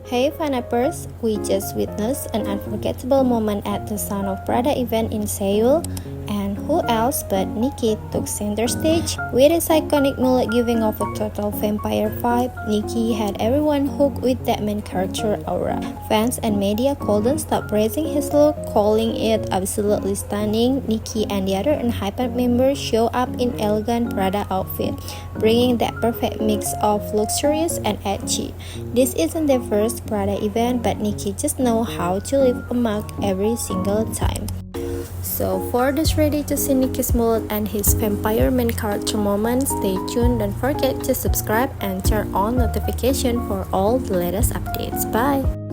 Hey fanapers, we just witnessed an unforgettable moment at the Son of Prada event in Seoul, and who else but Nicki took center stage? With his iconic mullet giving off a total vampire vibe, Nicki had everyone hooked with that main character aura. Fans and media couldn't stop praising his look, calling it absolutely stunning. Nicki and the other ENHYPEN members show up in elegant Prada outfits, bringing that perfect mix of luxurious and edgy. This isn't their first Prada event, but Nicki just knows how to leave a mark every single time. So for those ready to see Nicki's mullet and his vampire main character moment, stay tuned. Don't forget to subscribe and turn on notification for all the latest updates. Bye!